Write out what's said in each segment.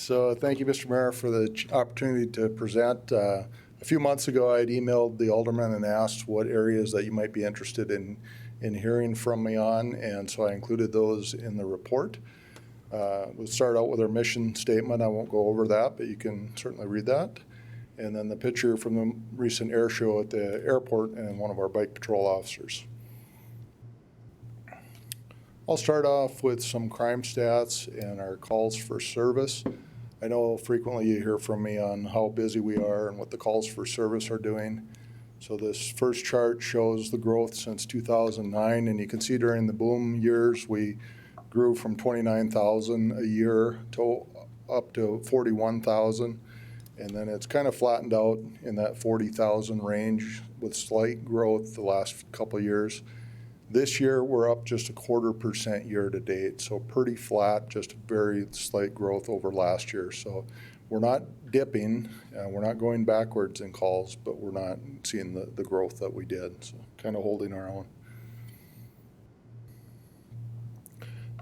So thank you, Mr. Mayor, for the opportunity to present. A few months ago, I had emailed the Aldermen and asked what areas that you might be interested in hearing from me on, and so I included those in the report. We'll start out with our mission statement. I won't go over that, but you can certainly read that. And then the picture from the recent air show at the airport and one of our bike patrol officers. I'll start off with some crime stats and our calls for service. I know frequently you hear from me on how busy we are and what the calls for service are doing. So this first chart shows the growth since 2009, and you can see during the boom years we grew from 29,000 a year to up to 41,000, and then it's kind of flattened out in that 40,000 range with slight growth the last couple of years. This year, we're up just 0.25% year to date, so pretty flat, just very slight growth over last year. So we're not dipping, we're not going backwards in calls, but we're not seeing the growth that we did, so kind of holding our own.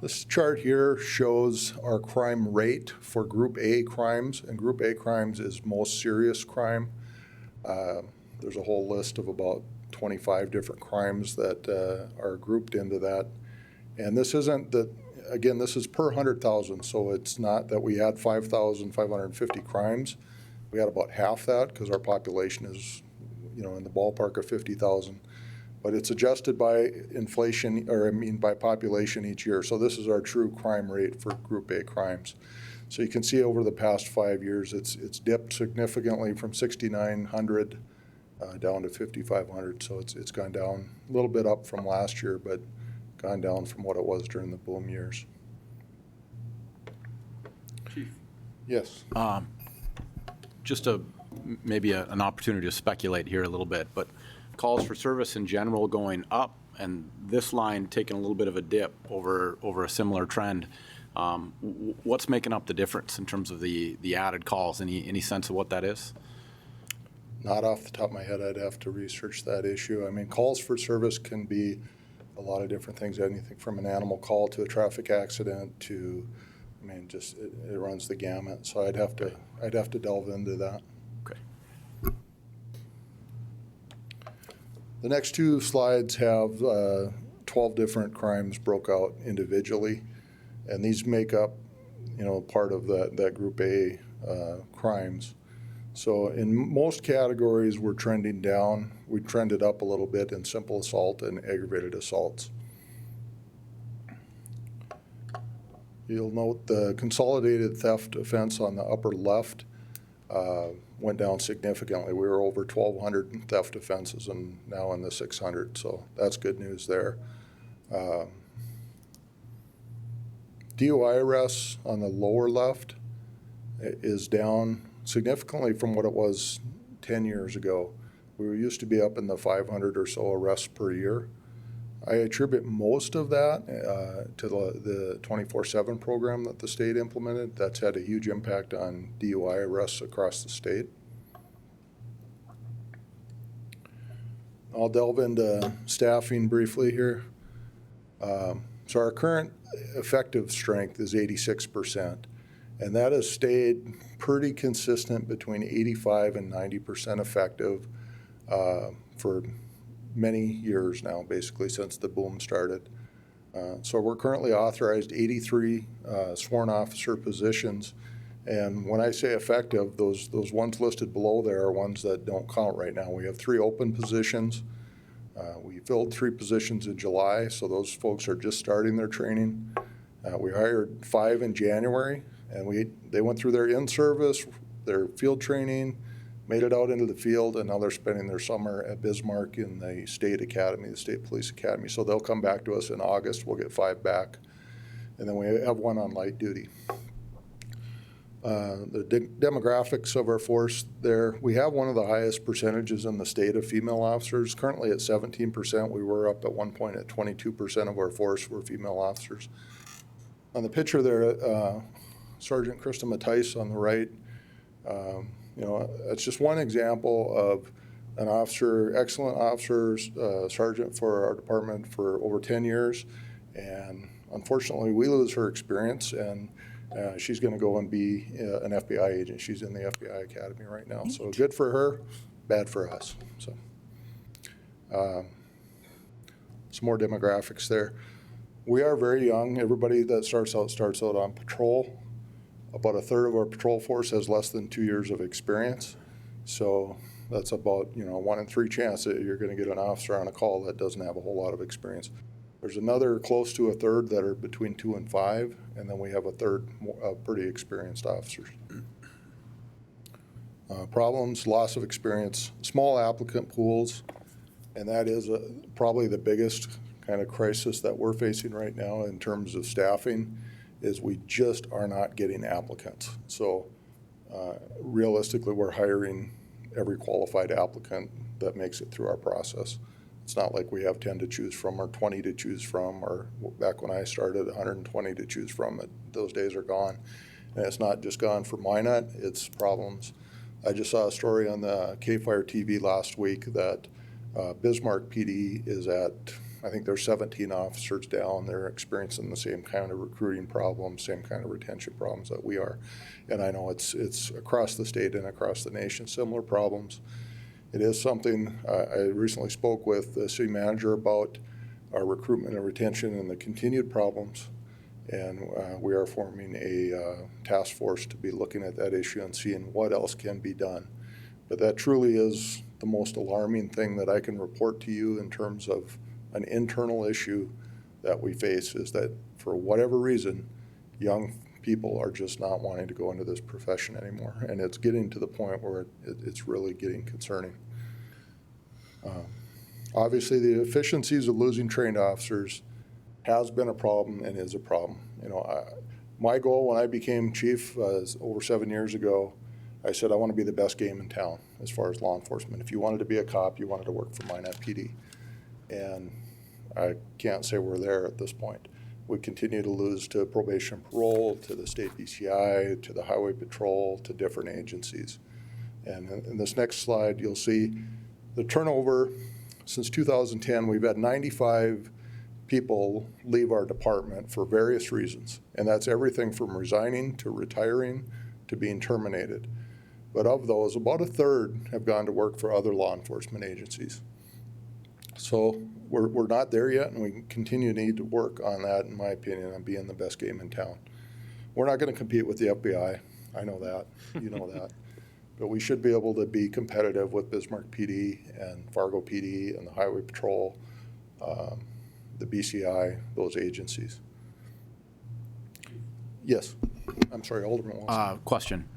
This chart here shows our crime rate for Group A crimes, and Group A crimes is most serious crime. There's a whole list of about 25 different crimes that are grouped into that. And this isn't that, again, this is per 100,000, so it's not that we had 5,550 crimes. We had about half that because our population is, in the ballpark of 50,000. But it's adjusted by inflation, by population each year. So this is our true crime rate for Group A crimes. So you can see over the past 5 years, it's dipped significantly from 6,900 down to 5,500, so it's gone down a little bit up from last year, but gone down from what it was during the boom years. Chief. Yes. Just maybe an opportunity to speculate here a little bit, but calls for service in general going up, and this line taking a little bit of a dip over a similar trend. What's making up the difference in terms of the added calls? Any sense of what that is? Not off the top of my head, I'd have to research that issue. I mean, calls for service can be a lot of different things, anything from an animal call to a traffic accident to, just it runs the gamut. So I'd have to delve into that. Okay. The next two slides have 12 different crimes broke out individually, and these make up, part of that Group A crimes. So in most categories, we're trending down. We trended up a little bit in simple assault and aggravated assaults. You'll note the consolidated theft offense on the upper left went down significantly. We were over 1,200 theft offenses and now in the 600, so that's good news there. DUI arrests on the lower left is down significantly from what it was 10 years ago. We used to be up in the 500 or so arrests per year. I attribute most of that to the 24/7 program that the state implemented. That's had a huge impact on DUI arrests across the state. I'll delve into staffing briefly here. So our current effective strength is 86%. And that has stayed pretty consistent between 85 and 90% effective for many years now, basically since the boom started. So we're currently authorized 83 sworn officer positions. And when I say effective, those ones listed below there are ones that don't count right now. We have 3 open positions. We filled 3 positions in July, so those folks are just starting their training. We hired 5 in January. And they went through their in-service, their field training, made it out into the field, and now they're spending their summer at Bismarck in the state academy, the state police academy. So they'll come back to us in August. We'll get 5 back. And then we have 1 on light duty. The demographics of our force there, we have one of the highest percentages in the state of female officers. Currently at 17%. We were up at one point at 22% of our force were female officers. On the picture there, Sergeant Krista Mattice on the right, it's just one example of an officer, excellent officer, sergeant for our department for over 10 years. And unfortunately, we lose her experience. And She's going to go and be an FBI agent. She's in the FBI Academy right now. So good for her, bad for us. So some more demographics there. We are very young. Everybody that starts out on patrol. About a third of our patrol force has less than 2 years of experience. So that's about 1 in 3 chance that you're going to get an officer on a call that doesn't have a whole lot of experience. There's another close to a third that are between 2 and 5, and then we have a third pretty experienced officers. Problems, loss of experience, small applicant pools, and that is probably the biggest kind of crisis that we're facing right now in terms of staffing, is we just are not getting applicants. So realistically, we're hiring every qualified applicant that makes it through our process. It's not like we have 10 to choose from or 20 to choose from, or back when I started, 120 to choose from. Those days are gone. And it's not just gone for Minot, it's problems. I just saw a story on the K-Fire TV last week that Bismarck PD is at, I think there's 17 officers down. They're experiencing the same kind of recruiting problems, same kind of retention problems that we are. And I know it's across the state and across the nation, similar problems. It is something I recently spoke with the city manager about our recruitment and retention and the continued problems. And we are forming a task force to be looking at that issue and seeing what else can be done. But that truly is the most alarming thing that I can report to you in terms of an internal issue that we face, is that for whatever reason, young people are just not wanting to go into this profession anymore. And it's getting to the point where it's really getting concerning. Obviously, the efficiencies of losing trained officers has been a problem and is a problem. My goal when I became chief over 7 years ago, I said I want to be the best game in town as far as law enforcement. If you wanted to be a cop, you wanted to work for Minot PD. And I can't say we're there at this point. We continue to lose to probation and parole, to the state BCI, to the highway patrol, to different agencies. And in this next slide, you'll see the turnover. Since 2010, we've had 95 people leave our department for various reasons. And that's everything from resigning to retiring to being terminated. But of those, about a third have gone to work for other law enforcement agencies. So we're not there yet, and we continue to need to work on that, in my opinion, on being the best game in town. We're not going to compete with the FBI. I know that. You know that. But we should be able to be competitive with Bismarck PD and Fargo PD and the Highway Patrol, the BCI, those agencies. Yes. I'm sorry, Alderman Watson. Question.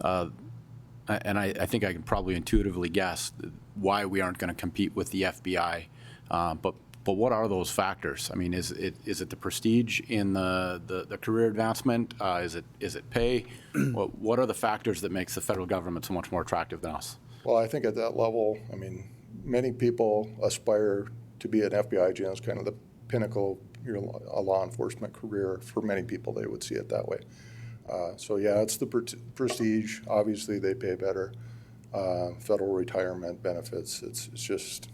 And I think I can probably intuitively guess why we aren't going to compete with the FBI. But what are those factors? I mean, is it the prestige in the career advancement? Is it pay? What are the factors that makes the federal government so much more attractive than us? Well, I think at that level, I mean, many people aspire to be an FBI agent as kind of the pinnacle of a law enforcement career. For many people, they would see it that way. So yeah, it's the prestige. Obviously, they pay better. Federal retirement benefits. It's just,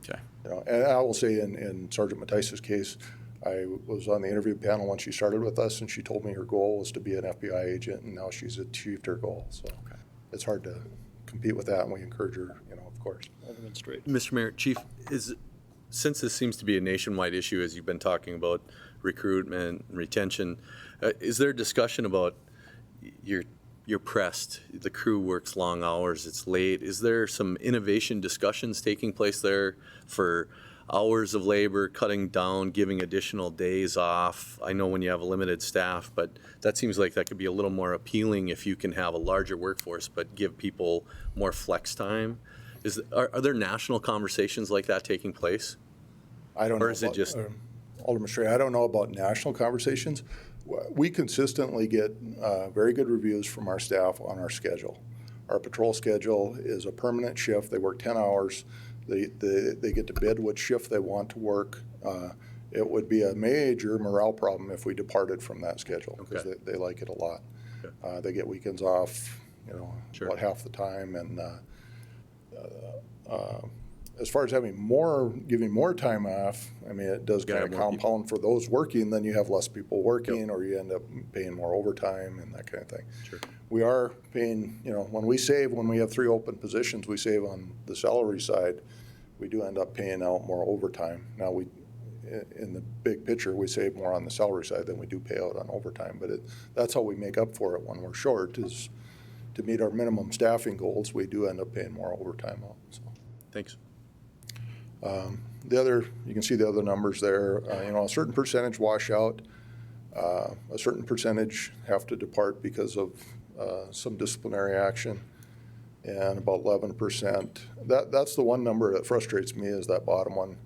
okay. And I will say in Sergeant Matthijs's case, I was on the interview panel when she started with us, and she told me her goal was to be an FBI agent, and now she's achieved her goal. So okay. It's hard to compete with that, and we encourage her, of course. Mr. Mayor, Chief, since this seems to be a nationwide issue, as you've been talking about recruitment, retention, is there a discussion about you're pressed, the crew works long hours, it's late? Is there some innovation discussions taking place there for hours of labor, cutting down, giving additional days off? I know when you have a limited staff, but that seems like that could be a little more appealing if you can have a larger workforce but give people more flex time. Are there national conversations like that taking place? I don't know. Or is it just... Alderman Stray, I don't know about national conversations. We consistently get very good reviews from our staff on our schedule. Our patrol schedule is a permanent shift. They work 10 hours. They get to bid what shift they want to work. It would be a major morale problem if we departed from that schedule, because they like it a lot. Okay. They get weekends off, Sure. about half the time, and as far as giving more time off, I mean, it does Gotta kind of have more people. compound for those working, then you have less people working, or you end up paying more overtime and that kind of thing. Sure. We are paying, when we have 3 open positions, we save on the salary side. We do end up paying out more overtime. Now, in the big picture, we save more on the salary side than we do pay out on overtime, but that's how we make up for it when we're short, is to meet our minimum staffing goals, we do end up paying more overtime out. So. Thanks. You can see the other numbers there. A certain percentage wash out, a certain percentage have to depart because of some disciplinary action, and about 11%. That's the one number that frustrates me, is that bottom one.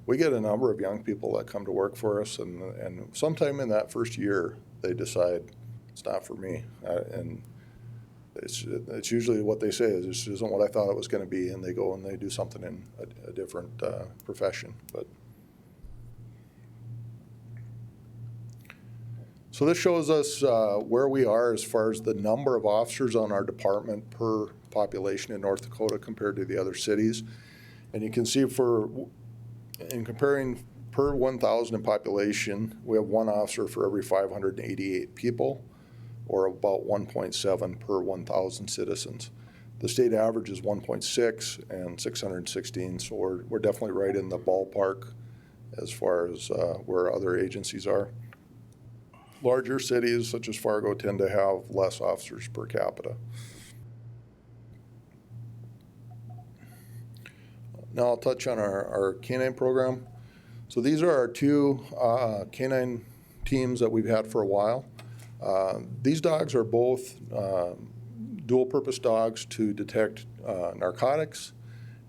We get a number of young people that come to work for us, and sometime in that first year, they decide it's not for me, and it's usually what they say is, this isn't what I thought it was going to be, and they go and they do something in a different profession. But so this shows us where we are as far as the number of officers on our department per population in North Dakota compared to the other cities, and you can see in comparing per 1,000 in population, we have 1 officer for every 588 people, or about 1.7 per 1,000 citizens. The state average is 1.6 and 616, so we're definitely right in the ballpark as far as where other agencies are. Larger cities such as Fargo tend to have less officers per capita. Now I'll touch on our canine program. So these are our 2 canine teams that we've had for a while. These dogs are both dual-purpose dogs to detect narcotics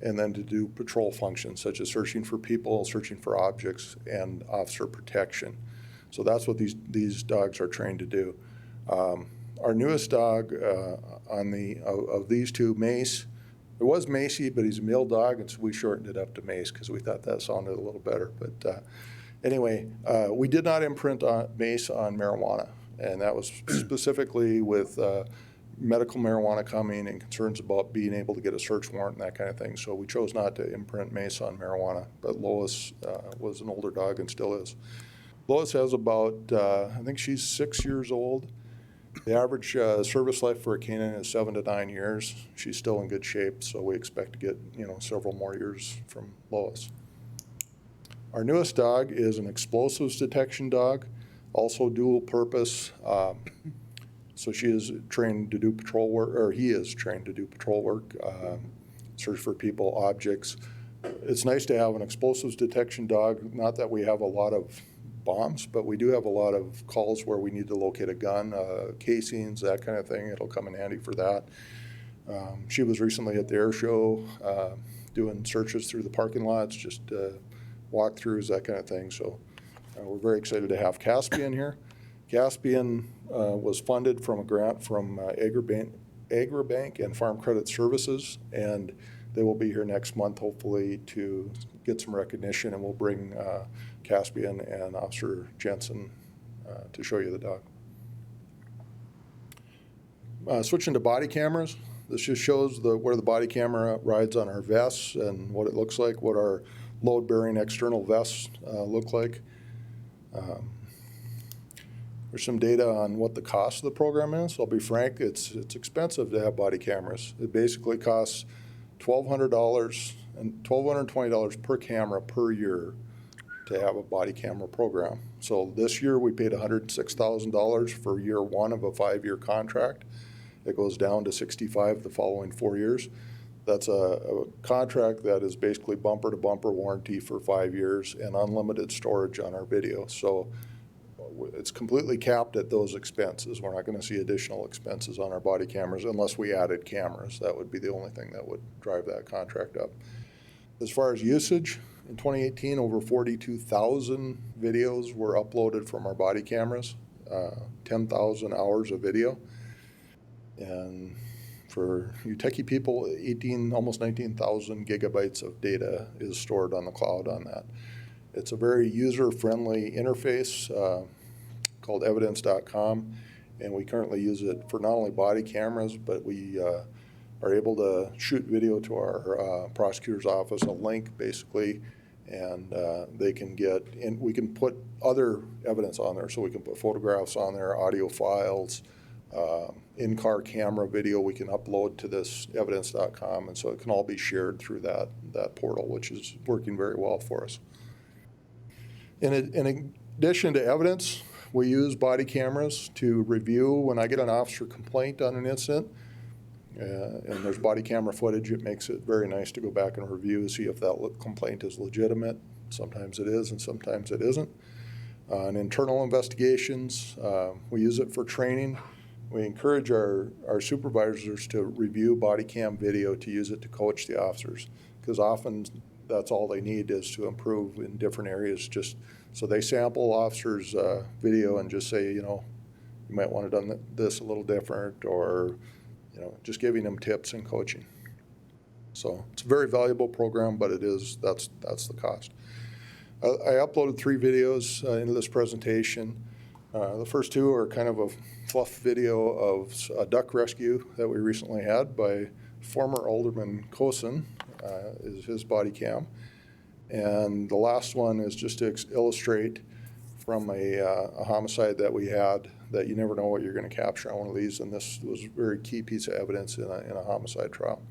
and then to do patrol functions such as searching for people, searching for objects, and officer protection. So that's what these dogs are trained to do. Our newest dog of these 2, Mace, it was Macy, but he's a male dog, and so we shortened it up to Mace because we thought that sounded a little better. But anyway, we did not imprint Mace on marijuana, and that was specifically with medical marijuana coming and concerns about being able to get a search warrant and that kind of thing. So we chose not to imprint Mace on marijuana, but Lois was an older dog and still is. Lois has about, I think she's 6 years old. The average service life for a canine is 7 to 9 years. She's still in good shape, so we expect to get several more years from Lois. Our newest dog is an explosives detection dog, also dual purpose. So she is trained to do patrol work, or he is trained to do patrol work, search for people, objects. It's nice to have an explosives detection dog. Not that we have a lot of bombs, but we do have a lot of calls where we need to locate a gun, casings, that kind of thing. It'll come in handy for that. She was recently at the air show doing searches through the parking lots, just walkthroughs, that kind of thing. So we're very excited to have Caspian here. Caspian was funded from a grant from Agribank and Farm Credit Services, and they will be here next month, hopefully, to get some recognition, and we'll bring Caspian and Officer Jensen to show you the dog. Switching to body cameras, this just shows where the body camera rides on our vests and what it looks like, what our load-bearing external vests look like. There's some data on what the cost of the program is. I'll be frank, it's expensive to have body cameras. It basically costs $1,200 and $1,220 per camera per year to have a body camera program. So this year we paid $106,000 for year 1 of a 5-year contract. It goes down to $65,000 the following 4 years. That's a contract that is basically bumper-to-bumper warranty for 5 years and unlimited storage on our video. So it's completely capped at those expenses. We're not going to see additional expenses on our body cameras unless we added cameras. That would be the only thing that would drive that contract up. As far as usage, in 2018, over 42,000 videos were uploaded from our body cameras, 10,000 hours of video. And for you techie people, almost 19,000 gigabytes of data is stored on the cloud on that. It's a very user-friendly interface called evidence.com, and we currently use it for not only body cameras, but we are able to shoot video to our prosecutor's office, a link basically, and they can get, and we can put other evidence on there. So we can put photographs on there, audio files, in-car camera video we can upload to this evidence.com, and so it can all be shared through that portal, which is working very well for us. In addition to evidence, we use body cameras to review when I get an officer complaint on an incident, and there's body camera footage. It makes it very nice to go back and review, see if that complaint is legitimate. Sometimes it is and sometimes it isn't. In internal investigations, we use it for training. We encourage our supervisors to review body cam video, to use it to coach the officers, because often that's all they need is to improve in different areas. Just so they sample officers' video and just say, you know, you might want to have done this a little different, or, you know, just giving them tips and coaching. So it's a very valuable program, but that's the cost. I uploaded 3 videos into this presentation. The first 2 are kind of a fluff video of a duck rescue that we recently had by former Alderman Olson, is his body cam. And the last one is just to illustrate from a homicide that we had, that you never know what you're going to capture on one of these, and this was a very key piece of evidence in a homicide trial.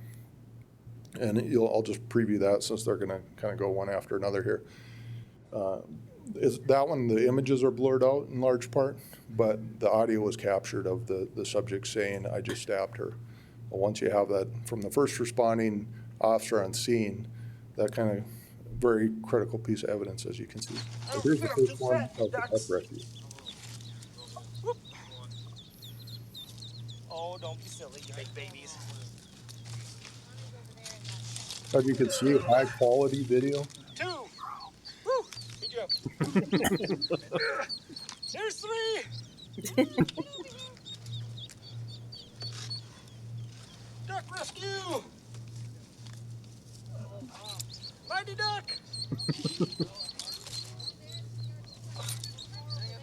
And I'll just preview that since they're going to kind of go one after another here. Is that one, the images are blurred out in large part, but the audio was captured of the subject saying, "I just stabbed her." Well, once you have that from the first responding officer on scene, that kind of very critical piece of evidence, as you can see. So here's the first one of the duck rescue. Oh, don't be silly, you big babies. As you can see, high quality video. 2. Woo! Good job. There's 3. Duck rescue. Mighty duck.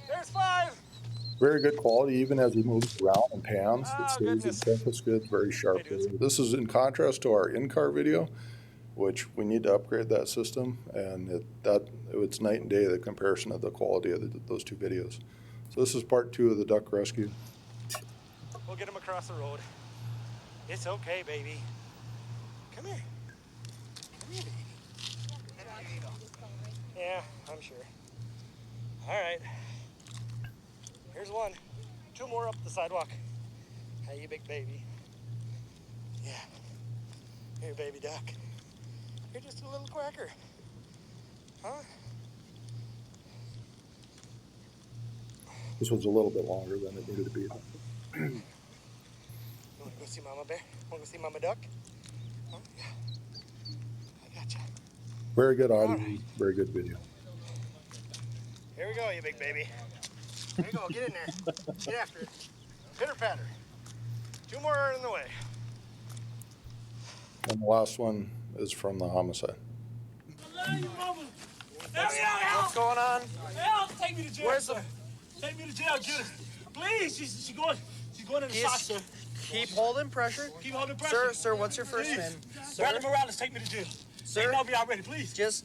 There's 5. Very good quality, even as he moves around and pans. Oh, It stays in goodness. focus good, very sharp. Hey, dudes. This is in contrast to our in-car video, which we need to upgrade that system, and it's night and day, the comparison of the quality of those 2 videos. So this is part 2 of the duck rescue. We'll get him across the road. It's okay, baby. Come here. Come here, baby. Yeah, I'm sure. All right. Here's 1. 2 more up the sidewalk. Hey, you big baby. Yeah. Here, baby duck. You're just a little quacker. Huh? This one's a little bit longer than it needed to be. You want to go see Mama Bear? Want to go see Mama Duck? Huh? Yeah. I gotcha. Very good audio, Alright. very good video. Here we go, you big baby. There you go, get in there. Get after it. Pitter patter. 2 more are in the way. And the last one is from the homicide. What's going on? Help! Take me to jail. Where's the- sir. Take me to jail. Get her. Please. She's going in the sock, sir. Keep holding pressure. Keep holding pressure. Sir, what's your first Please. name? Brother Sir, Morales, take me to jail. Sir? They know me already. Please. just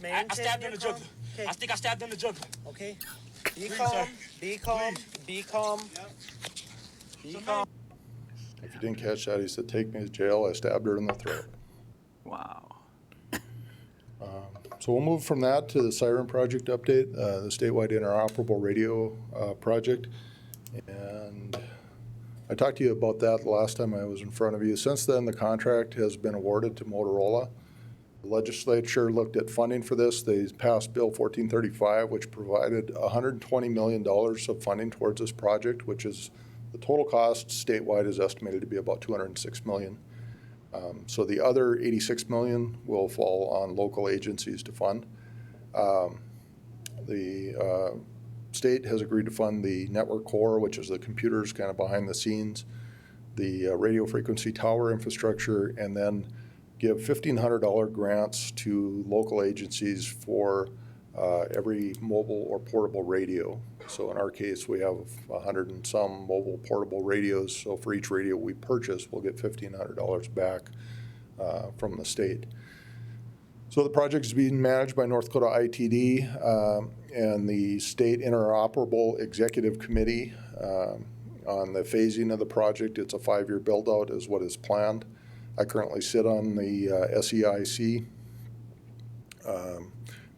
maintain I stabbed in your the calm. jugular. Okay, I think I stabbed in the jugular. okay. Be Please, calm, sir. be calm, be calm. Be calm. If you didn't catch that, he said, "Take me to jail. I stabbed her in the throat." Wow. So we'll move from that to the Siren Project update, the statewide interoperable radio project. And I talked to you about that the last time I was in front of you. Since then, the contract has been awarded to Motorola. The legislature looked at funding for this. They passed Bill 1435, which provided $120 million of funding towards this project, which is the total cost statewide is estimated to be about $206 million. So the other $86 million will fall on local agencies to fund. The state has agreed to fund the network core, which is the computers kind of behind the scenes, the radio frequency tower infrastructure, and then give $1,500 grants to local agencies for every mobile or portable radio So in our case, we have 100 and some mobile portable radios. So for each radio we purchase, we'll get $1,500 back from the state. So the project is being managed by North Dakota ITD and the State Interoperable Executive Committee on the phasing of the project. It's a 5-year build-out is what is planned. I currently sit on the SEIC.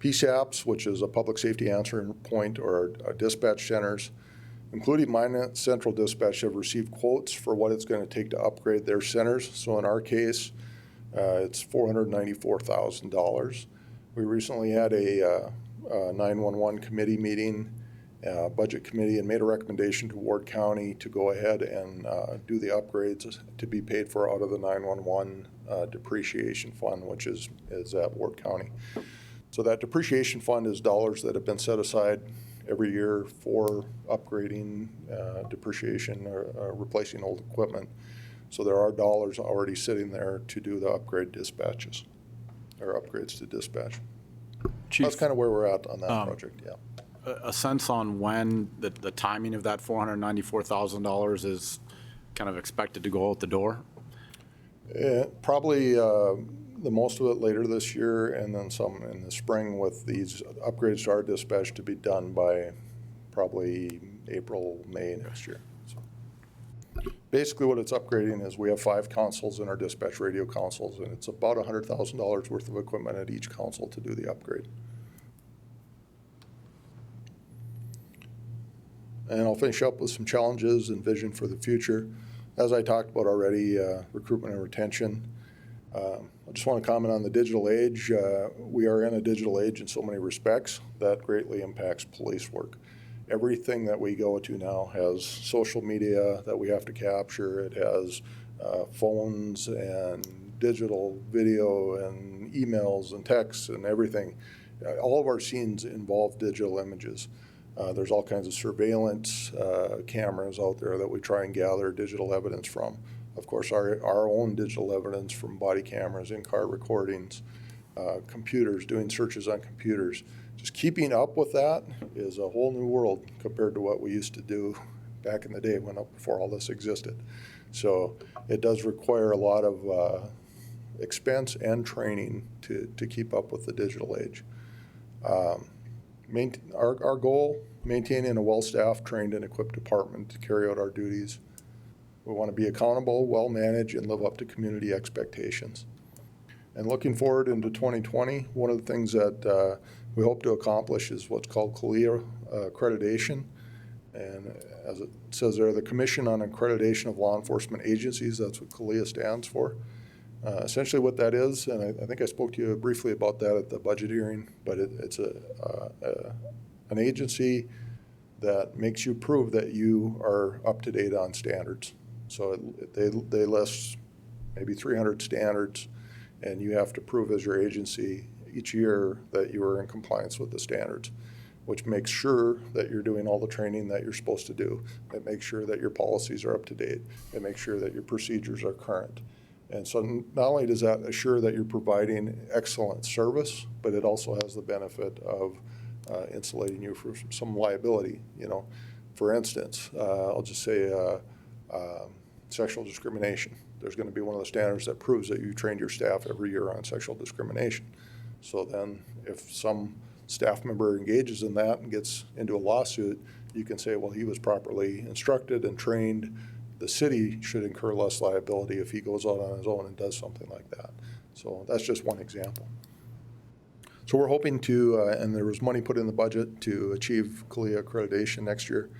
PSAPs, which is a public safety answering point, or dispatch centers, including Minot Central Dispatch, have received quotes for what it's going to take to upgrade their centers. So in our case, it's $494,000. We recently had a 911 committee meeting, budget committee, and made a recommendation to Ward County to go ahead and do the upgrades to be paid for out of the 911 depreciation fund, which is at Ward County. So that depreciation fund is dollars that have been set aside every year for upgrading, depreciation, or replacing old equipment. So there are dollars already sitting there to do the upgrade dispatches, or upgrades to dispatch. Chief, That's kind of where we're at on that project, yeah. a sense on when the timing of that $494,000 is kind of expected to go out the door? Probably the most of it later this year, and then some in the spring, with these upgrades to our dispatch to be done by probably April, May next year. So basically what it's upgrading is we have 5 consoles in our dispatch radio consoles, and it's about $100,000 worth of equipment at each console to do the upgrade. And I'll finish up with some challenges and vision for the future. As I talked about already, recruitment and retention. I just want to comment on the digital age. We are in a digital age in so many respects that greatly impacts police work. Everything that we go to now has social media that we have to capture. It has phones and digital video and emails and texts and everything. All of our scenes involve digital images. There's all kinds of surveillance cameras out there that we try and gather digital evidence from. Of course, our own digital evidence from body cameras, in-car recordings, computers, doing searches on computers. Just keeping up with that is a whole new world compared to what we used to do back in the day before all this existed. So it does require a lot of expense and training to keep up with the digital age. Our goal, maintaining a well-staffed, trained, and equipped department to carry out our duties. We want to be accountable, well-managed, and live up to community expectations. And looking forward into 2020, one of the things that we hope to accomplish is what's called CALIA accreditation. And as it says there, the Commission on Accreditation of Law Enforcement Agencies, that's what CALIA stands for. Essentially what that is, and I think I spoke to you briefly about that at the budget hearing, but it's an agency that makes you prove that you are up to date on standards. So they list maybe 300 standards, and you have to prove as your agency each year that you are in compliance with the standards, which makes sure that you're doing all the training that you're supposed to do. It makes sure that your policies are up to date. It makes sure that your procedures are current. And so not only does that assure that you're providing excellent service, but it also has the benefit of insulating you from some liability. You know, for instance, I'll just say sexual discrimination. There's going to be one of the standards that proves that you trained your staff every year on sexual discrimination. So then if some staff member engages in that and gets into a lawsuit, you can say, well, he was properly instructed and trained. The city should incur less liability if he goes out on his own and does something like that. So that's just one example. So we're hoping to, and there was money put in the budget to achieve CALIA accreditation next year.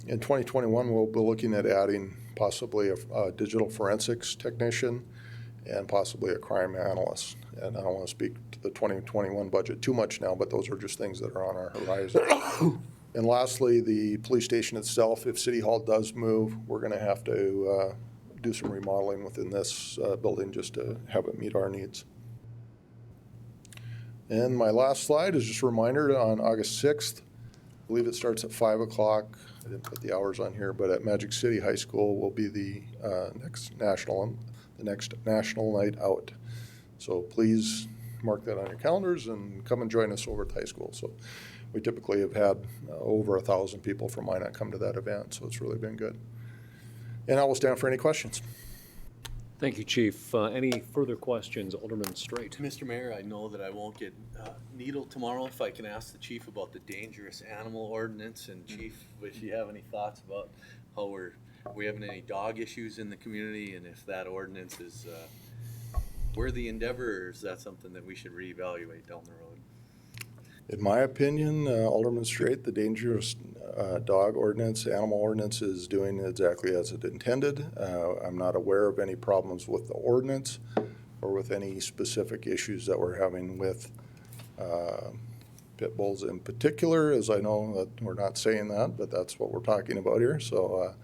In 2021, we'll be looking at adding possibly a digital forensics technician and possibly a crime analyst. And I don't want to speak to the 2021 budget too much now, but those are just things that are on our horizon. And lastly, the police station itself, if City Hall does move, we're going to have to do some remodeling within this building just to have it meet our needs. And my last slide is just a reminder on August 6th, I believe it starts at 5 o'clock. I didn't put the hours on here, but at Magic City High School will be the next national night out. So please mark that on your calendars and come and join us over at the high school. So we typically have had over 1,000 people from Minot come to that event, so it's really been good. And I will stand for any questions. Thank you, Chief. Any further questions? Alderman Straight. Mr. Mayor, I know that I won't get needled tomorrow if I can ask the chief about the dangerous animal ordinance. And Chief, if you have any thoughts about how we having any dog issues in the community, and if that ordinance is worthy endeavor, or is that something that we should reevaluate down the road? In my opinion, Alderman Straight, the dangerous dog ordinance, animal ordinance is doing exactly as it intended. I'm not aware of any problems with the ordinance or with any specific issues that we're having with pit bulls in particular, as I know that we're not saying that, but that's what we're talking about here. So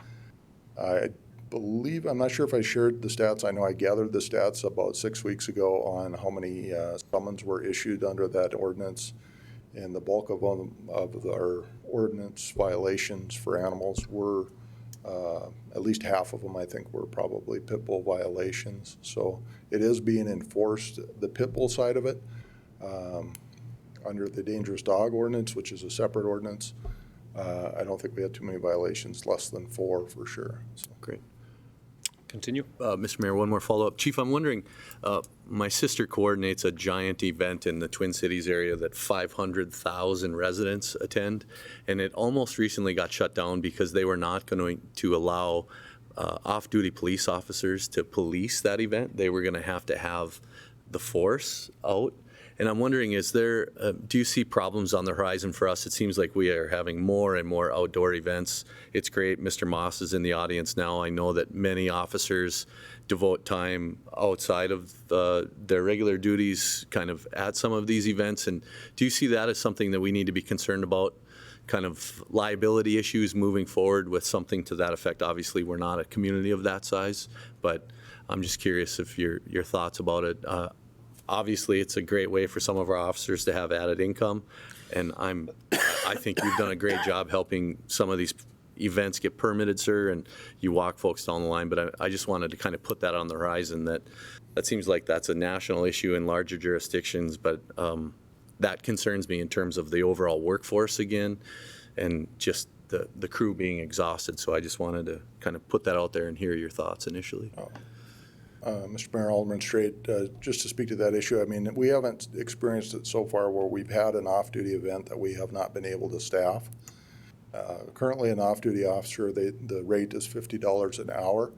I believe, I'm not sure if I shared the stats. I know I gathered the stats about 6 weeks ago on how many summons were issued under that ordinance. And the bulk of our ordinance violations for animals were, at least half of them, I think, were probably pit bull violations. So it is being enforced, the pit bull side of it, under the dangerous dog ordinance, which is a separate ordinance. I don't think we had too many violations, less than 4 for sure. So. Great. Continue. Mr. Mayor, one more follow-up. Chief, I'm wondering, my sister coordinates a giant event in the Twin Cities area that 500,000 residents attend, and it almost recently got shut down because they were not going to allow off-duty police officers to police that event. They were going to have the force out. And I'm wondering, do you see problems on the horizon for us? It seems like we are having more and more outdoor events. It's great. Mr. Moss is in the audience now. I know that many officers devote time outside of their regular duties kind of at some of these events. And do you see that as something that we need to be concerned about, kind of liability issues moving forward with something to that effect? Obviously, we're not a community of that size, but I'm just curious if your thoughts about it. Obviously, it's a great way for some of our officers to have added income, and I think you've done a great job helping some of these events get permitted, sir, and you walk folks down the line. But I just wanted to kind of put that on the horizon, that seems like that's a national issue in larger jurisdictions, but that concerns me in terms of the overall workforce again, and just the crew being exhausted. So I just wanted to kind of put that out there and hear your thoughts initially. Mr. Mayor, Alderman Straight, just to speak to that issue, I mean, we haven't experienced it so far where we've had an off-duty event that we have not been able to staff. Currently, an off-duty officer, the rate is $50 an hour.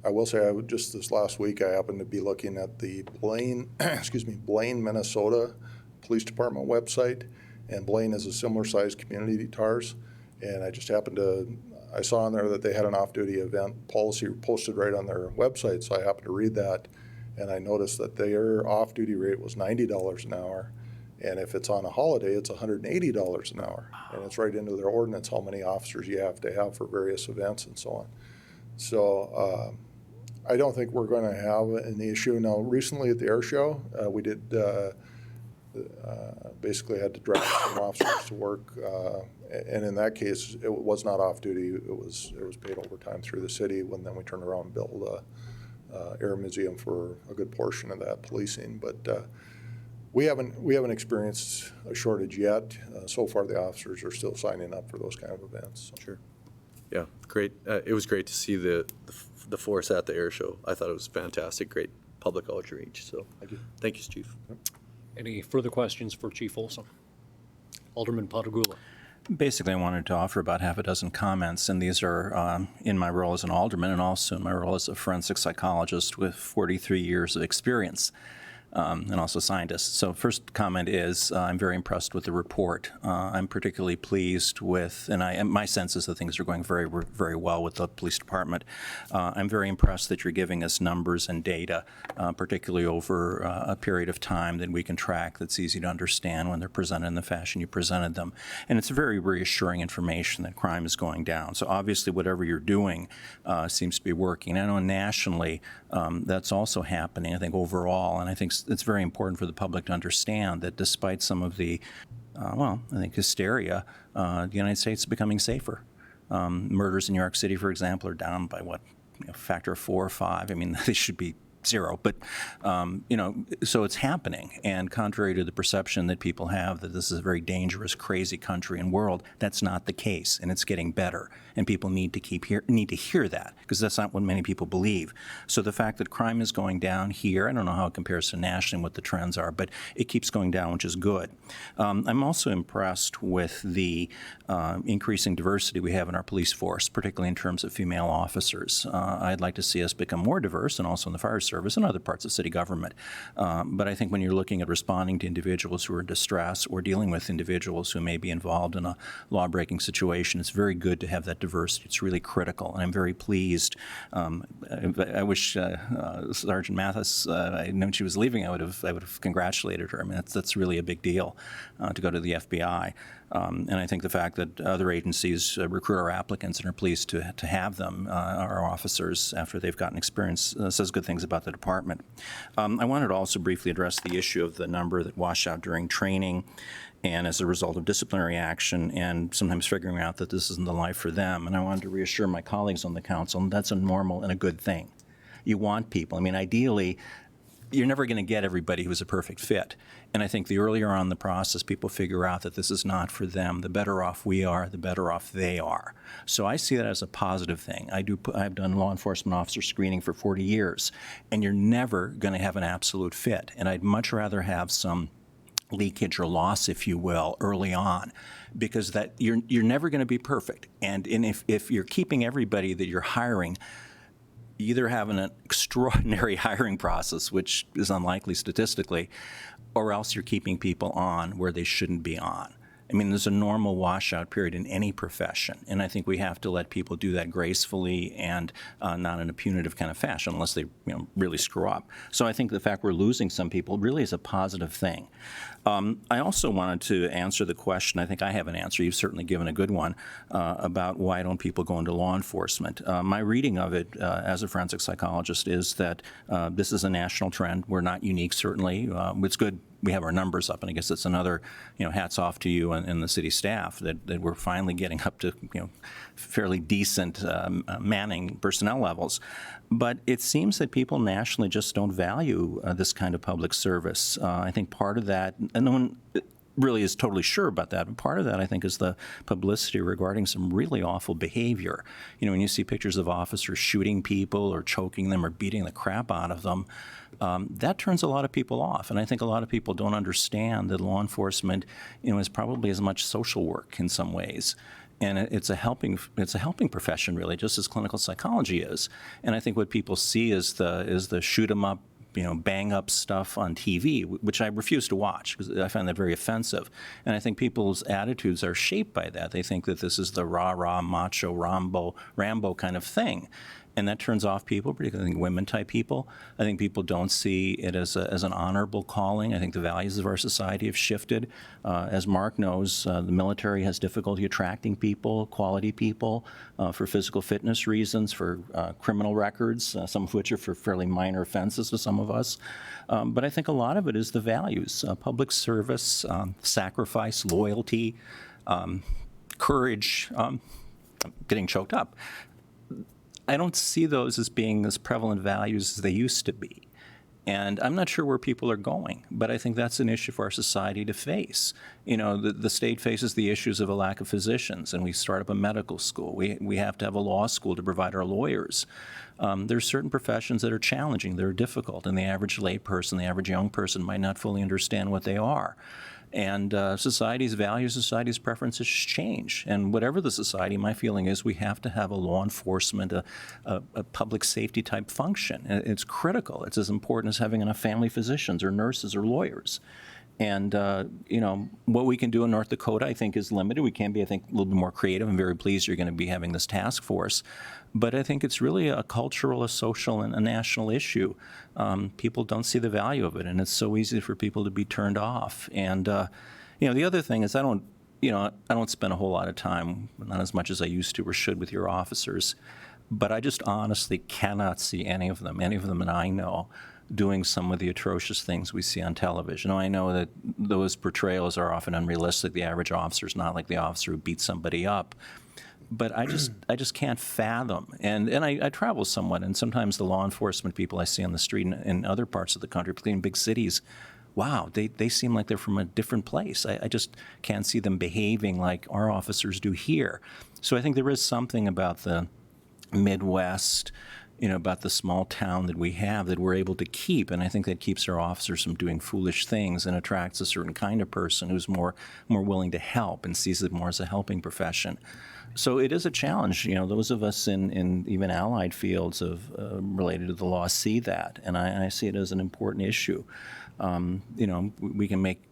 I will say, just this last week, I happened to be looking at the Blaine, Minnesota Police Department website, and Blaine is a similar-sized community to ours, and I just happened to I saw on there that they had an off-duty event policy posted right on their website, so I happened to read that, and I noticed that their off-duty rate was $90 an hour, and if it's on a holiday, it's $180 an hour, and it's right into their ordinance how many officers you have to have for various events and so on. So I don't think we're going to have an issue. Now, recently at the air show, we did basically had to drive some officers to work, and in that case, it was not off duty. It was paid overtime through the city. Then we turned around and built a air museum for a good portion of that policing. But we haven't experienced a shortage yet. So far, the officers are still signing up for those kind of events. So. Sure. Yeah, great. It was great to see the force at the air show. I thought it was fantastic. Great public outreach. So thank you, Chief. Yep. Any further questions for Chief Olson? Alderman Patagula. Basically, I wanted to offer about half a dozen comments, and these are in my role as an alderman and also in my role as a forensic psychologist with 43 years of experience. And also scientists. So first comment is I'm very impressed with the report. I'm particularly pleased with, and my sense is that things are going very, very well with the police department. I'm very impressed that you're giving us numbers and data, particularly over a period of time that we can track that's easy to understand when they're presented in the fashion you presented them. And it's very reassuring information that crime is going down. So obviously whatever you're doing seems to be working. I know nationally that's also happening, I think, overall, and I think it's very important for the public to understand that despite some of the, I think hysteria, the United States is becoming safer. Murders in New York City, for example, are down by a factor of 4 or 5. I mean, they should be zero, but, so it's happening. And contrary to the perception that people have that this is a very dangerous, crazy country and world, that's not the case, and it's getting better. And people need to hear that, because that's not what many people believe. So the fact that crime is going down here, I don't know how it compares to nationally what the trends are, but it keeps going down, which is good. I'm also impressed with the increasing diversity we have in our police force, particularly in terms of female officers. I'd like to see us become more diverse, and also in the fire service and other parts of city government. But I think when you're looking at responding to individuals who are in distress or dealing with individuals who may be involved in a law-breaking situation, it's very good to have that diversity. It's really critical, and I'm very pleased. I wish Sergeant Mathis, I know she was leaving, I would have congratulated her. I mean, that's really a big deal to go to the FBI. And I think the fact that other agencies recruit our applicants and are pleased to have them, our officers, after they've gotten experience, says good things about the department. I wanted to also briefly address the issue of the number that wash out during training and as a result of disciplinary action, and sometimes figuring out that this isn't the life for them. And I wanted to reassure my colleagues on the council that's a normal and a good thing. You want people. I mean, ideally, you're never going to get everybody who's a perfect fit. And I think the earlier on in the process people figure out that this is not for them, the better off we are, the better off they are. So I see that as a positive thing. I've done law enforcement officer screening for 40 years, and you're never going to have an absolute fit. And I'd much rather have some leakage or loss, if you will, early on, because that you're never going to be perfect. And if you're keeping everybody that you're hiring, you either have an extraordinary hiring process, which is unlikely statistically, or else you're keeping people on where they shouldn't be on. I mean, there's a normal washout period in any profession, and I think we have to let people do that gracefully and not in a punitive kind of fashion, unless they really screw up. So I think the fact we're losing some people really is a positive thing. I also wanted to answer the question, I think I have an answer, you've certainly given a good one, about why don't people go into law enforcement. My reading of it as a forensic psychologist is that this is a national trend. We're not unique, certainly. It's good we have our numbers up, and I guess it's another, hats off to you and the city staff that we're finally getting up to, fairly decent manning personnel levels. But it seems that people nationally just don't value this kind of public service. I think part of that, and no one really is totally sure about that, but part of that, I think, is the publicity regarding some really awful behavior. When you see pictures of officers shooting people or choking them or beating the crap out of them, that turns a lot of people off. And I think a lot of people don't understand that law enforcement, is probably as much social work in some ways. And it's a helping profession, really, just as clinical psychology is. And I think what people see is the shoot 'em up, bang up stuff on TV, which I refuse to watch because I find that very offensive. And I think people's attitudes are shaped by that. They think that this is the rah-rah, macho, Rambo kind of thing. And that turns off people, particularly I think women-type people. I think people don't see it as an honorable calling. I think the values of our society have shifted. As Mark knows, the military has difficulty attracting people, quality people, for physical fitness reasons, for criminal records, some of which are for fairly minor offenses to some of us. But I think a lot of it is the values, public service, sacrifice, loyalty, courage. I'm getting choked up. I don't see those as being as prevalent values as they used to be. And I'm not sure where people are going, but I think that's an issue for our society to face. The state faces the issues of a lack of physicians, and we start up a medical school. We have to have a law school to provide our lawyers. There's certain professions that are challenging, that are difficult, and the average layperson, the average young person might not fully understand what they are. And society's values, society's preferences change. And whatever the society, my feeling is we have to have a law enforcement, a public safety type function. It's critical. It's as important as having enough family physicians or nurses or lawyers. And, what we can do in North Dakota, I think, is limited. We can be, I think, a little bit more creative. I'm very pleased you're going to be having this task force. But I think it's really a cultural, a social, and a national issue. People don't see the value of it, and it's so easy for people to be turned off. And, the other thing is I don't spend a whole lot of time, not as much as I used to or should, with your officers. But I just honestly cannot see any of them that I know, doing some of the atrocious things we see on television. I know that those portrayals are often unrealistic. The average officer is not like the officer who beats somebody up. but I just can't fathom. And I travel somewhat, and sometimes the law enforcement people I see on the street in other parts of the country, particularly in big cities, wow, they seem like they're from a different place. I just can't see them behaving like our officers do here. So I think there is something about the Midwest, about the small town that we have that we're able to keep, and I think that keeps our officers from doing foolish things and attracts a certain kind of person who's more willing to help and sees it more as a helping profession. So it is a challenge. Those of us in even allied fields of related to the law see that, and I see it as an important issue. We can make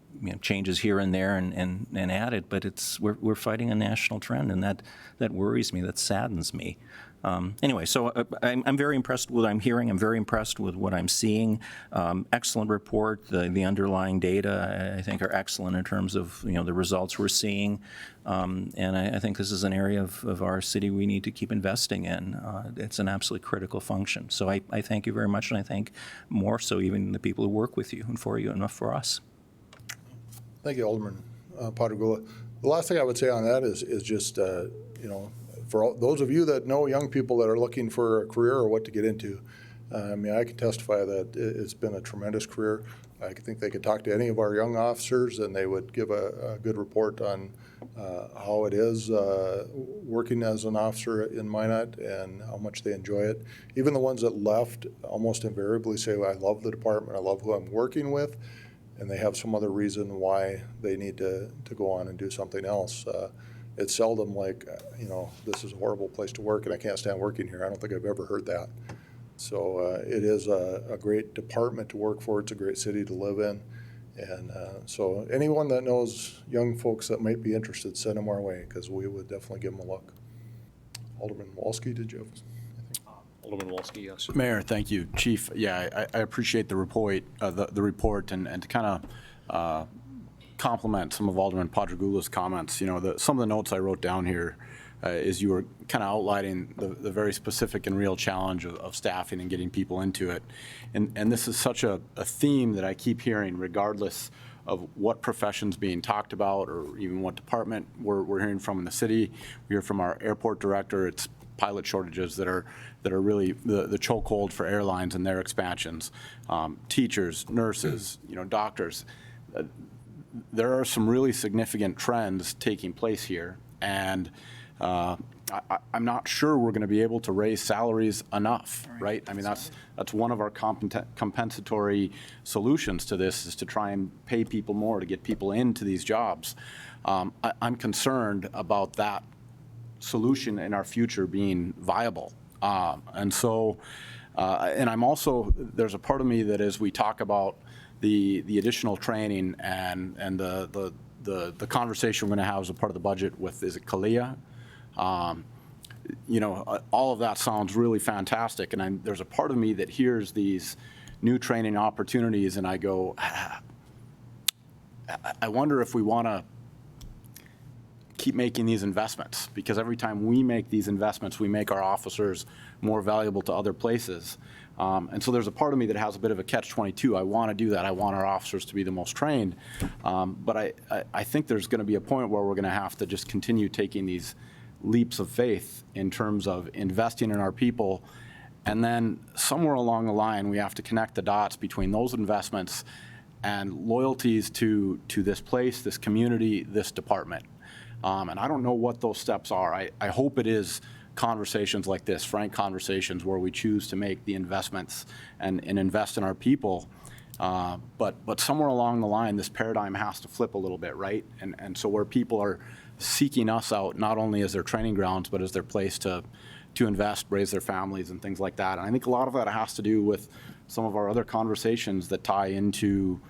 changes here and there and add it, but we're fighting a national trend, and that worries me. That saddens me. Anyway, so I'm very impressed with what I'm hearing. I'm very impressed with what I'm seeing. Excellent report. The underlying data, I think, are excellent in terms of the results we're seeing. And I think this is an area of our city we need to keep investing in. It's an absolutely critical function. So I thank you very much, and I thank more so even the people who work with you and for you and for us. Thank you, Alderman Padagula. The last thing I would say on that is just, for those of you that know young people that are looking for a career or what to get into, I can testify that it's been a tremendous career. I think they could talk to any of our young officers and they would give a good report on how it is working as an officer in Minot and how much they enjoy it. Even the ones that left almost invariably say, well, I love the department, I love who I'm working with, and they have some other reason why they need to go on and do something else. It's seldom like, this is a horrible place to work and I can't stand working here. I don't think I've ever heard that. So it is a great department to work for. It's a great city to live in. And so anyone that knows young folks that might be interested, send them our way, because we would definitely give them a look. Alderman Walski, did you have anything? Alderman Walski, yes. Mayor, thank you. Chief, yeah, I appreciate the report, and to kind of compliment some of Alderman Padragula's comments. Some of the notes I wrote down here is you were kind of outlining the very specific and real challenge of staffing and getting people into it. And this is such a theme that I keep hearing, regardless of what profession's being talked about or even what department we're hearing from in the city. We hear from our airport director, it's pilot shortages that are really the chokehold for airlines and their expansions. Teachers, nurses, doctors. There are some really significant trends taking place here, and I'm not sure we're going to be able to raise salaries enough, right? I mean, that's one of our compensatory solutions to this, is to try and pay people more to get people into these jobs. I'm concerned about that solution in our future being viable. And I'm also, there's a part of me that as we talk about the additional training and the conversation we're going to have as a part of the budget with, is it Kalia? All of that sounds really fantastic, and there's a part of me that hears these new training opportunities, and I go, I wonder if we want to keep making these investments, because every time we make these investments, we make our officers more valuable to other places. And so there's a part of me that has a bit of a catch-22. I want to do that. I want our officers to be the most trained. But I think there's going to be a point where we're going to have to just continue taking these leaps of faith in terms of investing in our people. And then somewhere along the line, we have to connect the dots between those investments and loyalties to this place, this community, this department. And I don't know what those steps are. I hope it is conversations like this, frank conversations where we choose to make the investments and invest in our people. But somewhere along the line, this paradigm has to flip a little bit, right? And so where people are seeking us out, not only as their training grounds, but as their place to invest, raise their families and things like that. And I think a lot of that has to do with some of our other conversations that tie into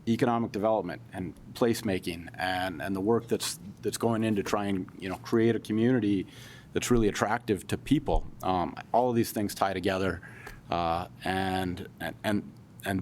economic development and placemaking and the work that's going in to try and create a community that's really attractive to people. All of these things tie together, and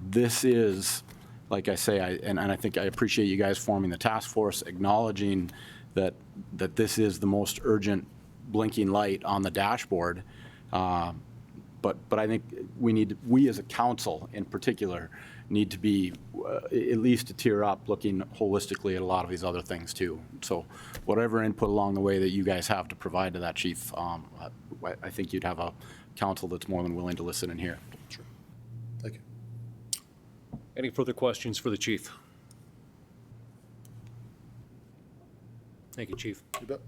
this is, like I say, I think I appreciate you guys forming the task force, acknowledging that this is the most urgent blinking light on the dashboard. But I think we as a council in particular need to be at least a tier up, looking holistically at a lot of these other things too. So whatever input along the way that you guys have to provide to that, Chief, I think you'd have a council that's more than willing to listen and hear. Thank you. Any further questions for the chief? Thank you, Chief. You bet.